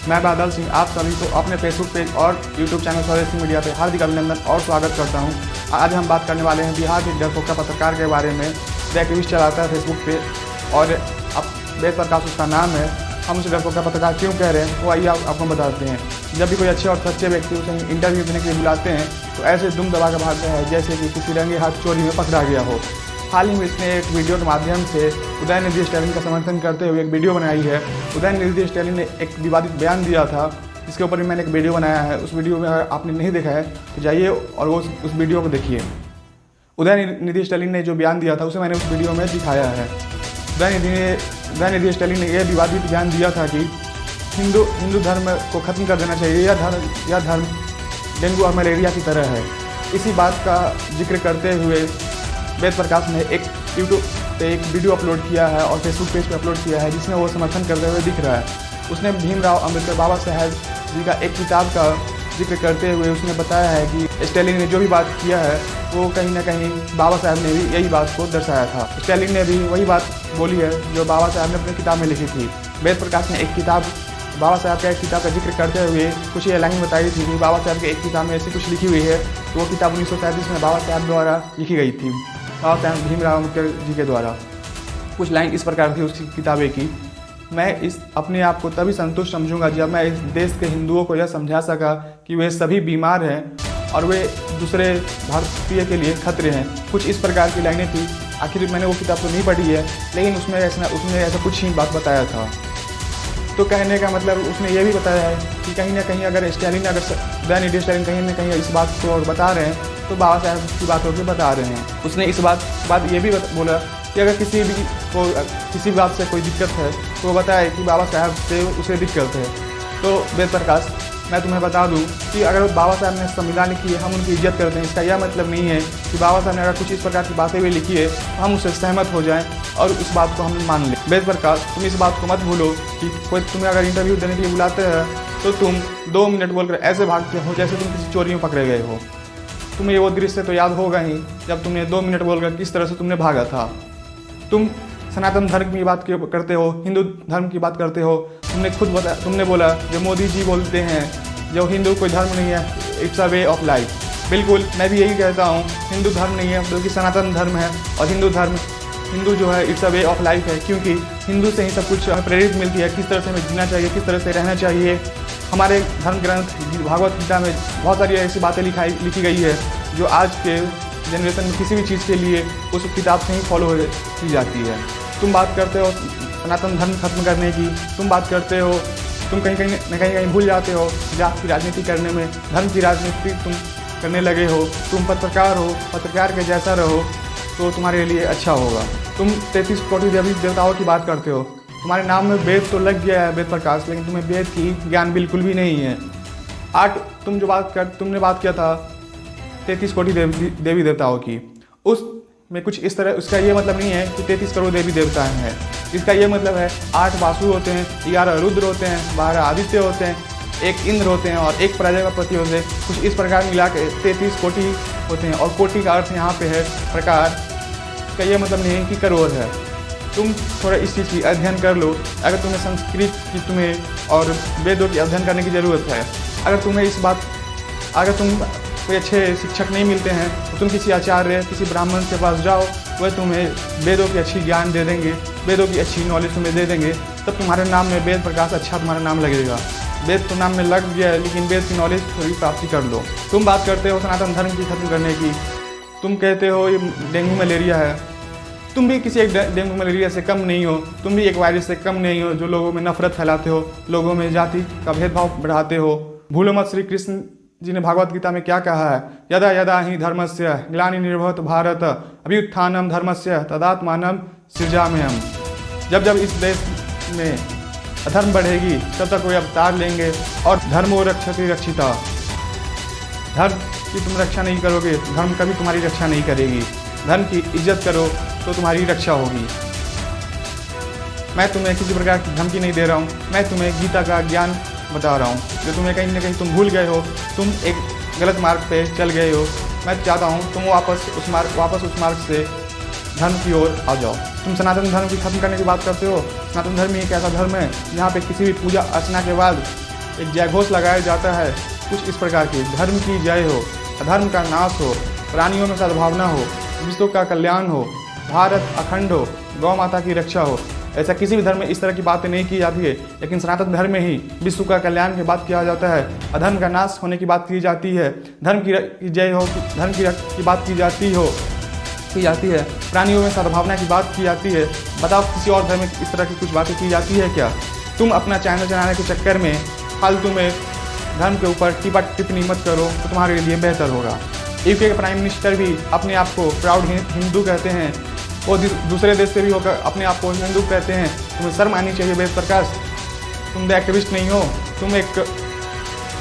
मैं बादल सिंह आप सभी को अपने फेसबुक पेज और यूट्यूब चैनल स्वदेशी मीडिया पे हार्दिक अभिनंदन और स्वागत करता हूं। आज हम बात करने वाले हैं बिहार के डरपोक पत्रकार के बारे में। जो एक्टिविस्ट चलाता है फेसबुक पे और अब वेद प्रकाश उसका नाम है। हम उसे डरपोक पत्रकार क्यों कह रहे हैं वो आइए आपको बताते हैं। जब भी कोई अच्छे और सच्चे व्यक्ति उसे इंटरव्यू देने के लिए बुलाते हैं तो ऐसे दुम दबा कर भागता है जैसे कि किसी रंगे हाथ चोरी में पकड़ा गया हो। हाल ही में इसने एक वीडियो के माध्यम से उदयनिधि स्टैलिन का समर्थन करते हुए एक वीडियो बनाई है। उदयनिधि स्टैलिन ने एक विवादित बयान दिया था, इसके ऊपर भी मैंने एक वीडियो बनाया है। उस वीडियो में अगर आपने नहीं देखा है तो जाइए और वो उस वीडियो को देखिए। उदयनिधि स्टैलिन ने जो बयान दिया था उसे मैंने उस वीडियो में दिखाया है। उदयनिधि स्टैलिन ने यह विवादित बयान दिया था कि हिंदू धर्म को ख़त्म कर देना चाहिए। यह धर्म डेंगू और मलेरिया की तरह है। इसी बात का जिक्र करते हुए वेद प्रकाश ने एक यूट्यूब पे एक वीडियो अपलोड किया है और फेसबुक पेज पे अपलोड किया है जिसमें वो समर्थन करते हुए दिख रहा है। उसने भीमराव अम्बेडकर बाबा साहेब जी का एक किताब का जिक्र करते हुए उसने बताया है कि स्टैलिन ने जो भी बात किया है वो कहीं ना कहीं बाबा साहब ने भी यही बात को दर्शाया था। स्टैलिन ने भी वही बात बोली है जो बाबा साहब ने अपनी किताब में लिखी थी। वेद प्रकाश ने बाबा साहब का एक किताब का जिक्र करते हुए कुछ ये लाइन बताई थी कि बाबा साहब के एक किताब में ऐसी कुछ लिखी हुई है। तो वो किताब 1937 में बाबा साहब द्वारा लिखी गई थी, बाबा साहब भीमराव अम्बेडकर जी के द्वारा। कुछ लाइन इस प्रकार थी उस किताबे की। मैं अपने आप को तभी संतुष्ट समझूंगा जब मैं इस देश के हिंदुओं को यह समझा सका कि वे सभी बीमार हैं और वे दूसरे भारतीय के लिए खतरे हैं। कुछ इस प्रकार की लाइनें थी। आखिर मैंने वो किताब तो नहीं पढ़ी है लेकिन उसने ऐसा कुछ ही बात बताया था। तो कहने का मतलब उसने ये भी बताया है कि कहीं ना कहीं अगर उदयनिधि स्टैलिन कहीं ना कहीं इस बात को बता रहे हैं तो बाबा साहब की बातों को बता रहे हैं। उसने इस बात ये भी बोला कि अगर किसी भी बात से कोई दिक्कत है तो वो बताए कि बाबा साहब से उसे दिक्कत है। तो वेद प्रकाश, मैं तुम्हें बता दूं कि अगर बाबा साहब ने संविधान लिखी है हम उनकी इज्जत करते हैं। इसका यह मतलब नहीं है कि बाबा साहब ने अगर कुछ इस प्रकार की बातें भी लिखी है तो हम उससे सहमत हो जाएं और उस बात को हम मान लें। वेद प्रकाश, तुम इस बात को मत भूलो कि कोई तुम्हें अगर इंटरव्यू देने के लिए बुलाते हैं तो तुम 2 मिनट बोलकर ऐसे भागते हो जैसे तुम किसी चोरी में पकड़े गए हो। तुम्हें वो दृश्य तो याद होगा ही जब तुमने 2 मिनट बोलकर किस तरह से तुमने भागा था। तुम सनातन धर्म की बात करते हो, हिंदू धर्म की बात करते हो। तुमने बोला जो मोदी जी बोलते हैं जो हिंदू कोई धर्म नहीं है, it's a way of life. बिल्कुल मैं भी यही कहता हूँ, हिंदू धर्म नहीं है बल्कि सनातन धर्म है। और हिंदू जो है it's a way of life है, क्योंकि हिंदू से ही सब कुछ हमें प्रेरित मिलती है किस तरह से हमें जीना चाहिए, किस तरह से रहना चाहिए। हमारे धर्म ग्रंथ भागवत गीता में बहुत सारी ऐसी बातें लिखी गई है जो आज के जनरेशन में किसी भी चीज़ के लिए उस किताब से ही फॉलो की जाती है। तुम बात करते हो सनातन धर्म खत्म करने की, तुम बात करते हो, तुम कहीं भूल जाते हो जात की राजनीति करने में, धर्म की राजनीति तुम करने लगे हो। तुम पत्रकार हो, पत्रकार के जैसा रहो तो तुम्हारे लिए अच्छा होगा। तुम 33 कोटि देवी देवताओं की बात करते हो, तुम्हारे नाम में वेद तो लग गया है वेद प्रकाश, लेकिन तुम्हें वेद की ज्ञान बिल्कुल भी नहीं है। तुमने बात किया था 33 कोटि देवी देवताओं की, उसमें कुछ इस तरह, उसका ये मतलब नहीं है कि 33 करोड़ देवी देवता हैं। इसका ये मतलब है 8 वासु होते हैं, 11 रुद्र होते हैं, 12 आदित्य होते हैं, 1 इंद्र होते हैं और 1 प्रजापति होते हैं। कुछ इस प्रकार मिला के 33 कोटि होते हैं और कोटि का अर्थ यहाँ पे है प्रकार। इसका ये मतलब नहीं है कि करोड़ है। तुम थोड़ा इस चीज़ की अध्ययन कर लो। अगर तुम्हें संस्कृत की और वेदों की अध्ययन करने की ज़रूरत है, अगर तुम कोई अच्छे शिक्षक नहीं मिलते हैं तो तुम किसी आचार्य, किसी ब्राह्मण के पास जाओ, वह तुम्हें वेदों की अच्छी ज्ञान दे देंगे, वेदों की अच्छी नॉलेज तुम्हें दे देंगे। तब तुम्हारे नाम में वेद प्रकाश अच्छा तुम्हारा नाम लगेगा। वेद तो नाम में लग गया है लेकिन वेद की नॉलेज थोड़ी प्राप्ति कर लो। तुम बात करते हो सनातन धर्म की खत्म करने की, तुम कहते हो ये डेंगू मलेरिया है। तुम भी किसी एक डेंगू मलेरिया से कम नहीं हो, तुम भी एक वायरस से कम नहीं हो जो लोगों में नफरत फैलाते हो, लोगों में जाति का भेदभाव बढ़ाते हो। भूलो मत, श्री कृष्ण जी ने भागवत गीता में क्या कहा है, यदा यदा ही धर्मस्य ग्लानिर्भवति भारत अभ्युत्थानम धर्मस्य तदात्मानं सृजाम्यहम्। जब इस देश में अधर्म बढ़ेगी तब तक कोई अवतार लेंगे और धर्मो रक्षति रक्षिता। धर्म की तुम रक्षा नहीं करोगे, धर्म कभी तुम्हारी रक्षा नहीं करेगी। धर्म की इज्जत करो तो तुम्हारी रक्षा होगी। मैं तुम्हें किसी प्रकार की धमकी नहीं दे रहा हूँ, मैं तुम्हें गीता का ज्ञान बता रहा हूँ जो तुम्हें कहीं ना कहीं तुम भूल गए हो, तुम एक गलत मार्ग पे चल गए हो। मैं चाहता हूँ तुम वापस उस मार्ग से धर्म की ओर आ जाओ। तुम सनातन धर्म की खत्म करने की बात करते हो। सनातन धर्म एक ऐसा धर्म है जहाँ पे किसी भी पूजा अर्चना के बाद एक जयघोष लगाया जाता है कुछ इस प्रकार की: धर्म की जय हो, अधर्म का नाश हो, प्राणियों में सद्भावना हो, विश्व का कल्याण हो, भारत अखंड हो, गौ माता की रक्षा हो। ऐसा किसी भी धर्म में इस तरह की बातें नहीं की जाती है, लेकिन सनातन धर्म में ही विश्व का कल्याण की बात किया जाता है, अधर्म का नाश होने की बात की जाती है, धर्म की जय हो, धर्म की बात की जाती है, प्राणियों में सद्भावना की बात की जाती है। बताओ किसी और धर्म में इस तरह की कुछ बातें की जाती है क्या? तुम अपना चैनल चलाने के चक्कर में फालतू में धर्म के ऊपर टिप्पणी मत करो तो तुम्हारे लिए बेहतर होगा। यूके के प्राइम मिनिस्टर भी अपने आप को प्राउड हिंदू कहते हैं, वो दूसरे देश से भी होकर अपने आप को हिंदू कहते हैं। तुम्हें शर्म आनी चाहिए वेद प्रकाश। तुम एक्टिविस्ट नहीं हो, तुम एक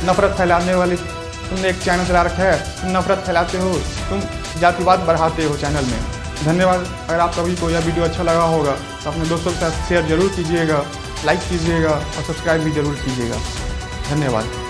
नफरत फैलाने वाली, तुमने एक चैनल चला रखा है, तुम नफरत फैलाते हो, तुम जातिवाद बढ़ाते हो चैनल में। धन्यवाद। अगर आप सभी को यह वीडियो अच्छा लगा होगा तो अपने दोस्तों के साथ शेयर जरूर कीजिएगा, लाइक कीजिएगा और सब्सक्राइब भी जरूर कीजिएगा। धन्यवाद।